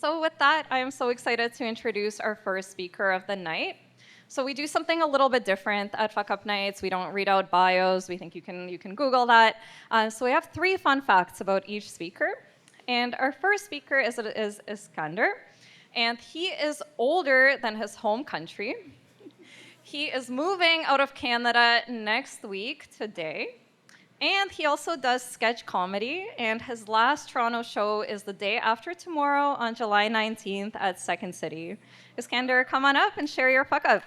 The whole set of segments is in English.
So with that, I am so excited to introduce our first speaker of the night. So we do something a little bit different at Fuckup Nights. We don't read out bios. We think you can Google that. So we have 3 fun facts about each speaker. And our first speaker is Iskandar. And he is older than his home country. He is moving out of Canada next week today. And he also does sketch comedy, and his last Toronto show is the day after tomorrow on July 19th at Second City. Iskandar, come on up and share your fuck up.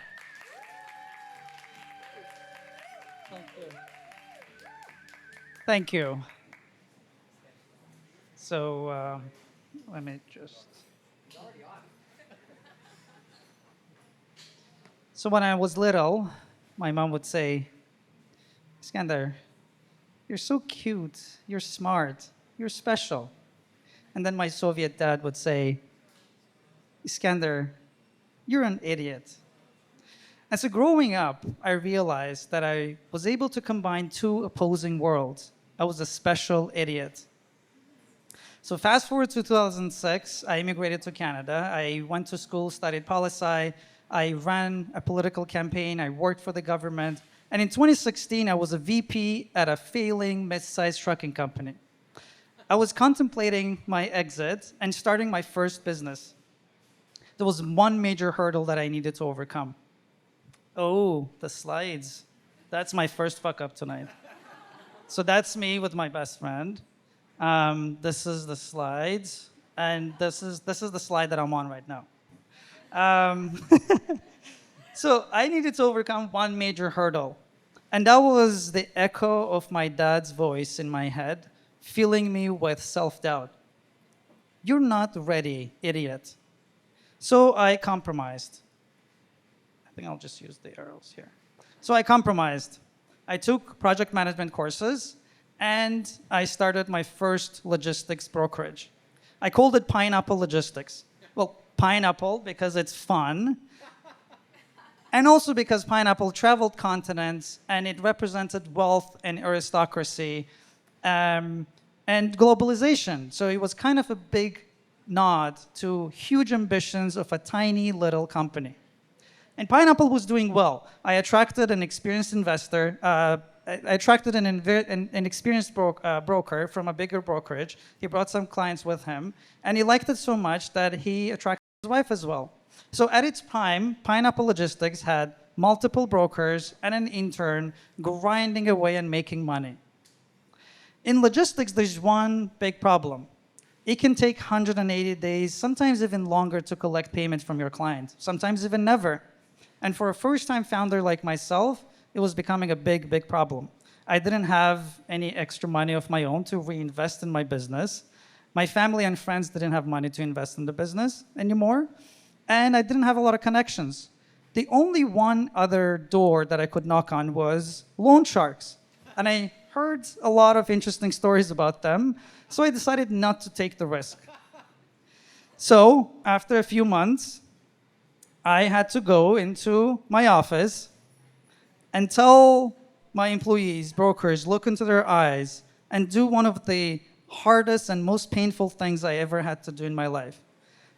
Thank you. So let me just. So when I was little, my mom would say, Iskandar, you're so cute, you're smart, you're special. And then my Soviet dad would say, Iskandar, you're an idiot. And so growing up, I realized that I was able to combine 2 opposing worlds. I was a special idiot. So fast forward to 2006, I immigrated to Canada. I went to school, studied poli-sci. I ran a political campaign. I worked for the government. And in 2016, I was a VP at a failing mid-sized trucking company. I was contemplating my exit and starting my first business. There was one major hurdle that I needed to overcome. Oh, the slides. That's my first fuck up tonight. So that's me with my best friend. This is the slides, and this is the slide that I'm on right now. So I needed to overcome one major hurdle, and that was the echo of my dad's voice in my head, filling me with self-doubt. You're not ready, idiot. So I compromised. I think I'll just use the arrows here. So I compromised. I took project management courses, and I started my first logistics brokerage. I called it Pineapple Logistics. Well, pineapple because it's fun, and also because pineapple traveled continents and it represented wealth and aristocracy and globalization. So it was kind of a big nod to huge ambitions of a tiny little company. And Pineapple was doing well. I attracted an experienced investor. I attracted an experienced broker from a bigger brokerage. He brought some clients with him, and he liked it so much that he attracted his wife as well. So at its prime, Pineapple Logistics had multiple brokers and an intern grinding away and making money. In logistics, there's one big problem. It can take 180 days, sometimes even longer, to collect payment from your client, sometimes even never. And for a first-time founder like myself, it was becoming a big, big problem. I didn't have any extra money of my own to reinvest in my business. My family and friends didn't have money to invest in the business anymore. And I didn't have a lot of connections. The only one other door that I could knock on was loan sharks. And I heard a lot of interesting stories about them, so I decided not to take the risk. So after a few months, I had to go into my office and tell my employees, brokers, look into their eyes and do one of the hardest and most painful things I ever had to do in my life.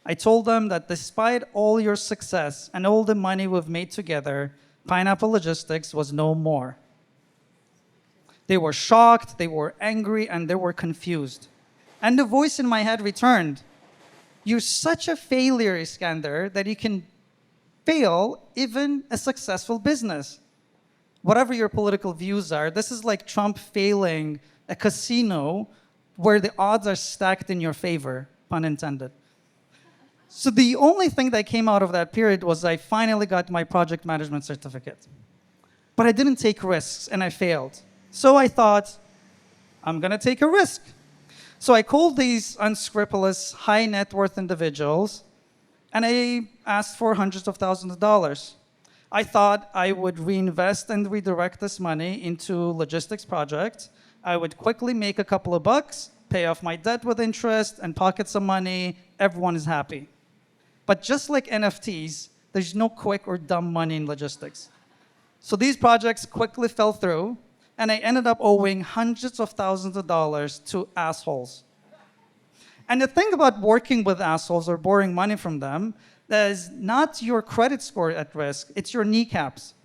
I told them that despite all your success and all the money we've made together, Pineapple Logistics was no more. They were shocked, they were angry, and they were confused. And the voice in my head returned. You're such a failure, Iskandar, that you can fail even a successful business. Whatever your political views are, this is like Trump failing a casino where the odds are stacked in your favor, pun intended. So the only thing that came out of that period was I finally got my project management certificate. But I didn't take risks, and I failed. So I thought, I'm going to take a risk. So I called these unscrupulous, high net worth individuals, and I asked for hundreds of thousands of dollars. I thought I would reinvest and redirect this money into logistics projects. I would quickly make a couple of bucks, pay off my debt with interest, and pocket some money. Everyone is happy. But just like NFTs, there's no quick or dumb money in logistics. So these projects quickly fell through, and I ended up owing hundreds of thousands of dollars to assholes. And the thing about working with assholes or borrowing money from them is not your credit score at risk, it's your kneecaps.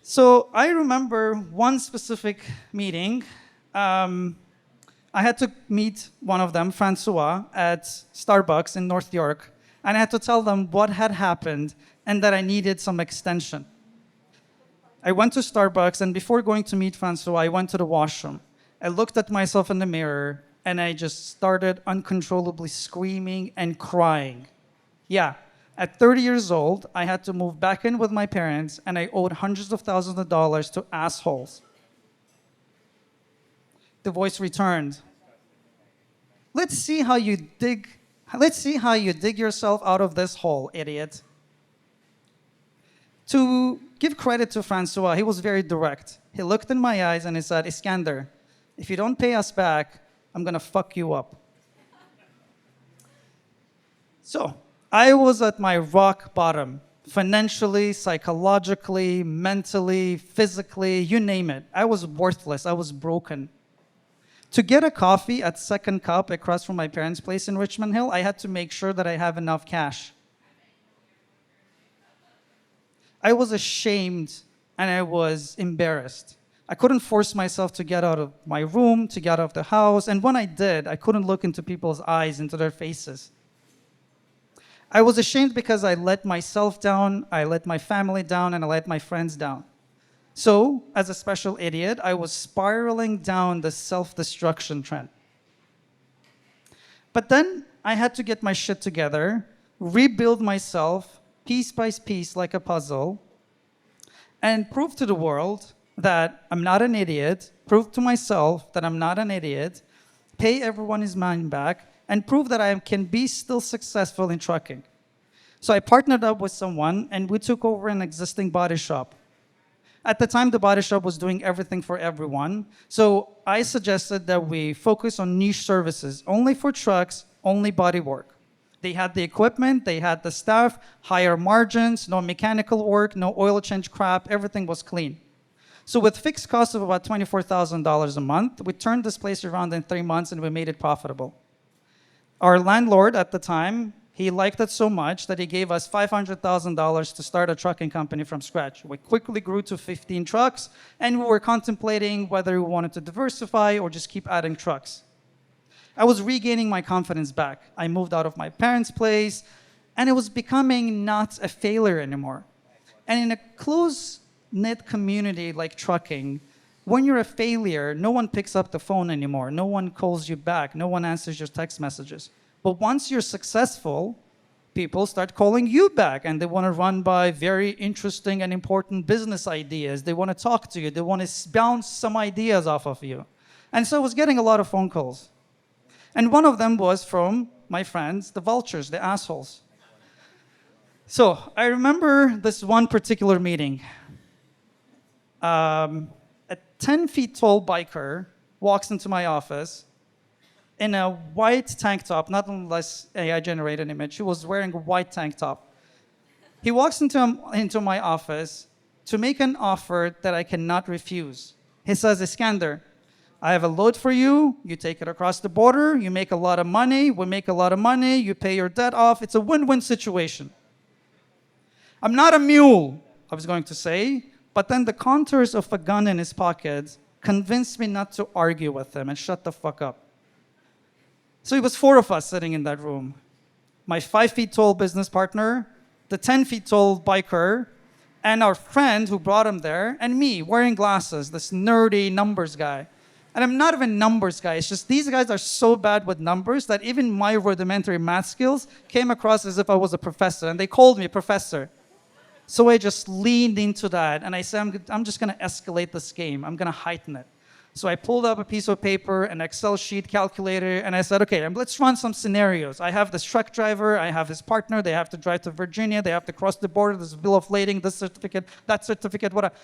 So I remember one specific meeting. I had to meet one of them, Francois, at Starbucks in North York, and I had to tell them what had happened and that I needed some extension. I went to Starbucks, and before going to meet Francois, I went to the washroom. I looked at myself in the mirror, and I just started uncontrollably screaming and crying. Yeah, at 30 years old, I had to move back in with my parents, and I owed hundreds of thousands of dollars to assholes. The voice returned. Let's see how you dig yourself out of this hole, idiot. To give credit to Francois, he was very direct. He looked in my eyes and he said, Iskandar, if you don't pay us back, I'm gonna fuck you up. So, I was at my rock bottom, financially, psychologically, mentally, physically, you name it. I was worthless, I was broken. To get a coffee at Second Cup across from my parents' place in Richmond Hill, I had to make sure that I have enough cash. I was ashamed and I was embarrassed. I couldn't force myself to get out of my room, to get out of the house, and when I did, I couldn't look into people's eyes, into their faces. I was ashamed because I let myself down, I let my family down, and I let my friends down. So, as a special idiot, I was spiraling down the self-destruction trend. But then I had to get my shit together, rebuild myself piece by piece like a puzzle, and prove to the world that I'm not an idiot, prove to myself that I'm not an idiot, pay everyone his money back, and prove that I can be still successful in trucking. So I partnered up with someone, and we took over an existing body shop. At the time, the body shop was doing everything for everyone. So I suggested that we focus on niche services, only for trucks, only body work. They had the equipment, they had the staff, higher margins, no mechanical work, no oil change crap, everything was clean. So with fixed costs of about $24,000 a month, we turned this place around in 3 months and we made it profitable. Our landlord at the time, he liked it so much that he gave us $500,000 to start a trucking company from scratch. We quickly grew to 15 trucks, and we were contemplating whether we wanted to diversify or just keep adding trucks. I was regaining my confidence back. I moved out of my parents' place, and it was becoming not a failure anymore. And in a close-knit community like trucking, when you're a failure, no one picks up the phone anymore. No one calls you back. No one answers your text messages. But once you're successful, people start calling you back, and they want to run by very interesting and important business ideas. They want to talk to you. They want to bounce some ideas off of you. And so I was getting a lot of phone calls. And one of them was from my friends, the vultures, the assholes. So I remember this one particular meeting. A 10 feet tall biker walks into my office in a white tank top, not unless AI-generated image. He was wearing a white tank top. He walks into my office to make an offer that I cannot refuse. He says, Iskandar, I have a load for you. You take it across the border. You make a lot of money. We make a lot of money. You pay your debt off. It's a win-win situation. I'm not a mule, I was going to say, but then the contours of a gun in his pocket convinced me not to argue with him and shut the fuck up. So it was 4 of us sitting in that room. My 5 feet tall business partner, the 10 feet tall biker, and our friend who brought him there, and me, wearing glasses, this nerdy numbers guy. And I'm not even a numbers guy. It's just these guys are so bad with numbers that even my rudimentary math skills came across as if I was a professor, and they called me a professor. So I just leaned into that, and I said, I'm just going to escalate this game. I'm going to heighten it. So I pulled up a piece of paper, an Excel sheet, calculator, and I said, okay, let's run some scenarios. I have this truck driver, I have his partner, they have to drive to Virginia, they have to cross the border, there's a bill of lading, this certificate, that certificate, whatever.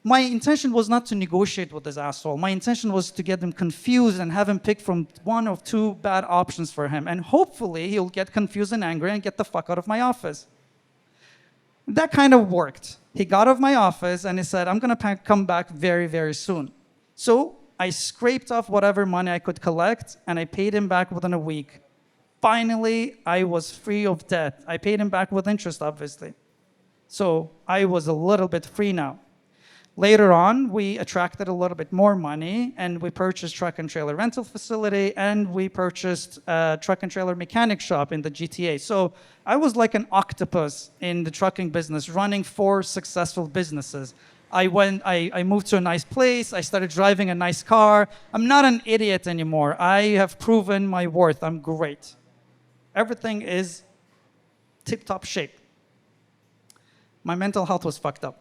My intention was not to negotiate with this asshole. My intention was to get him confused and have him pick from 1 of 2 bad options for him. And hopefully he'll get confused and angry and get the fuck out of my office. That kind of worked. He got out of my office and he said, I'm going to come back very, very soon. So I scraped off whatever money I could collect, and I paid him back within a week. Finally, I was free of debt. I paid him back with interest, obviously. So I was a little bit free now. Later on, we attracted a little bit more money, and we purchased truck and trailer rental facility, and we purchased a truck and trailer mechanic shop in the GTA. So I was like an octopus in the trucking business, running 4 successful businesses. I moved to a nice place. I started driving a nice car. I'm not an idiot anymore. I have proven my worth. I'm great. Everything is tip-top shape. My mental health was fucked up.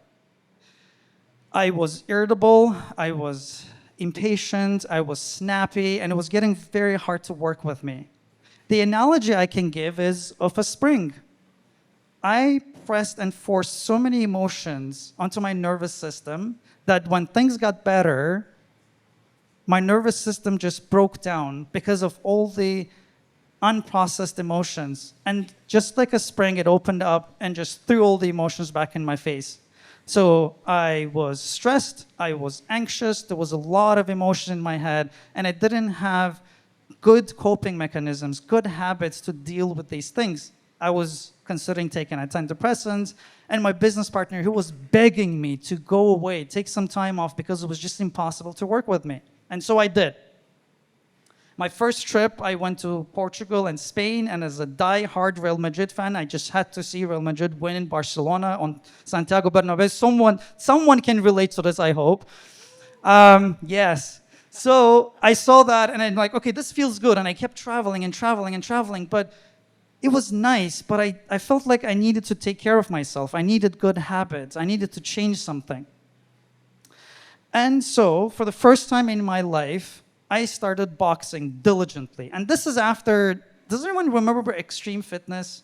I was irritable, I was impatient, I was snappy, and it was getting very hard to work with me. The analogy I can give is of a spring. I pressed and forced so many emotions onto my nervous system that when things got better, my nervous system just broke down because of all the unprocessed emotions. And just like a spring, it opened up and just threw all the emotions back in my face. So I was stressed, I was anxious, there was a lot of emotion in my head, and I didn't have good coping mechanisms, good habits to deal with these things. I was considering taking antidepressants, and my business partner, who was begging me to go away, take some time off because it was just impossible to work with me. And so I did. My first trip, I went to Portugal and Spain, and as a die-hard Real Madrid fan, I just had to see Real Madrid win in Barcelona on Santiago Bernabeu. Someone can relate to this, I hope. Yes. So I saw that, and I'm like, okay, this feels good. And I kept traveling and traveling and traveling, but it was nice, but I felt like I needed to take care of myself. I needed good habits. I needed to change something. And so, for the first time in my life, I started boxing diligently. And this is after, does anyone remember Extreme Fitness?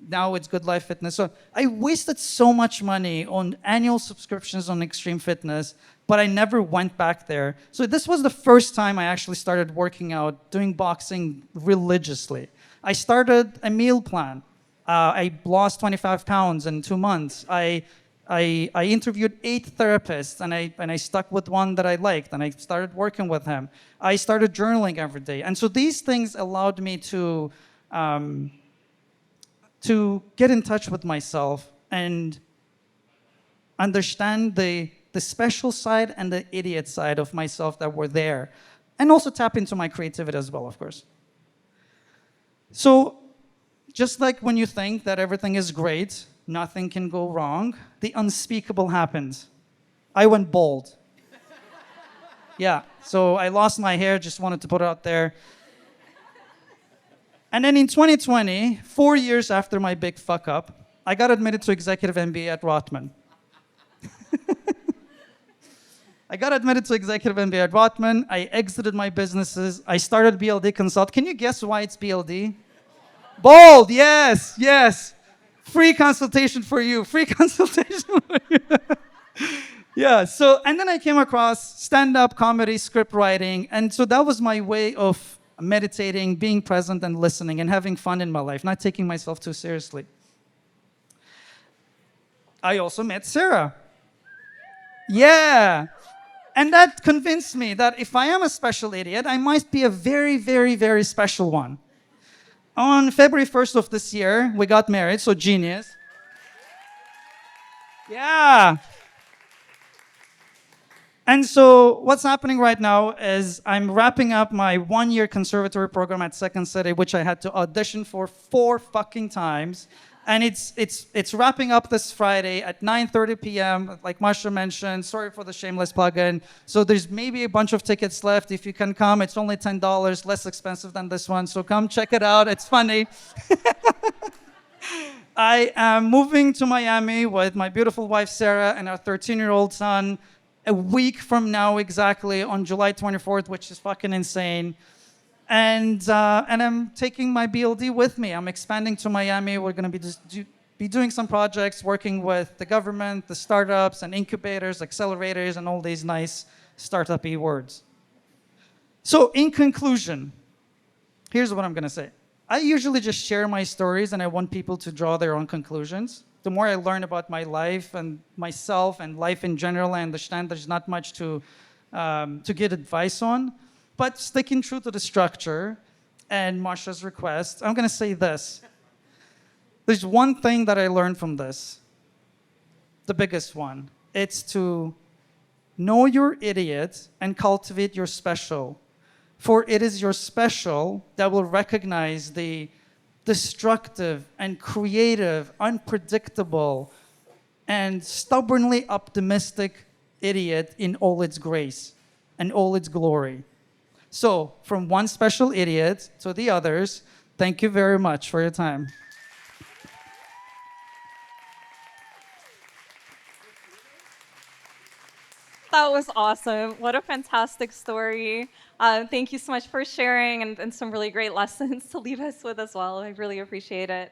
Now it's Good Life Fitness. So I wasted so much money on annual subscriptions on Extreme Fitness, but I never went back there. So this was the first time I actually started working out, doing boxing religiously. I started a meal plan. I lost 25 pounds in 2 months. I interviewed 8 therapists, and I stuck with one that I liked, and I started working with him. I started journaling every day. And so these things allowed me to get in touch with myself and understand the special side and the idiot side of myself that were there, and also tap into my creativity as well, of course. So just like when you think that everything is great, nothing can go wrong, the unspeakable happened. I went bald. Yeah, so I lost my hair, just wanted to put it out there. And then in 2020, 4 years after my big fuck up, I got admitted to executive MBA at Rotman. I got admitted to executive MBA at Rotman. I exited my businesses. I started BLD Consult. Can you guess why it's BLD? Bold, yes, yes. Free consultation for you. Free consultation for you. Yeah, so, and then I came across stand-up comedy, script writing, and so that was my way of meditating, being present and listening and having fun in my life, not taking myself too seriously. I also met Sarah. Yeah. And that convinced me that if I am a special idiot, I might be a very, very, very special one. On February 1st of this year, we got married, so genius. Yeah. And so what's happening right now is I'm wrapping up my 1-year conservatory program at Second City, which I had to audition for 4 fucking times. And it's wrapping up this Friday at 9:30 p.m. Like Marsha mentioned, sorry for the shameless plug-in. So there's maybe a bunch of tickets left. If you can come, it's only $10, less expensive than this one. So come check it out. It's funny. I am moving to Miami with my beautiful wife, Sarah, and our 13-year-old son a week from now exactly on July 24th, which is fucking insane. And I'm taking my BLD with me. I'm expanding to Miami. We're going to be doing some projects, working with the government, the startups, and incubators, accelerators, and all these nice startup-y words. So in conclusion, here's what I'm going to say. I usually just share my stories, and I want people to draw their own conclusions. The more I learn about my life and myself and life in general, I understand there's not much to to get advice on. But sticking true to the structure and Marsha's request, I'm going to say this. There's one thing that I learned from this, the biggest one. It's to know your idiot and cultivate your special. For it is your special that will recognize the destructive and creative, unpredictable, and stubbornly optimistic idiot in all its grace and all its glory. So, from one special idiot to the others, thank you very much for your time. That was awesome. What a fantastic story. Thank you so much for sharing and some really great lessons to leave us with as well. I really appreciate it.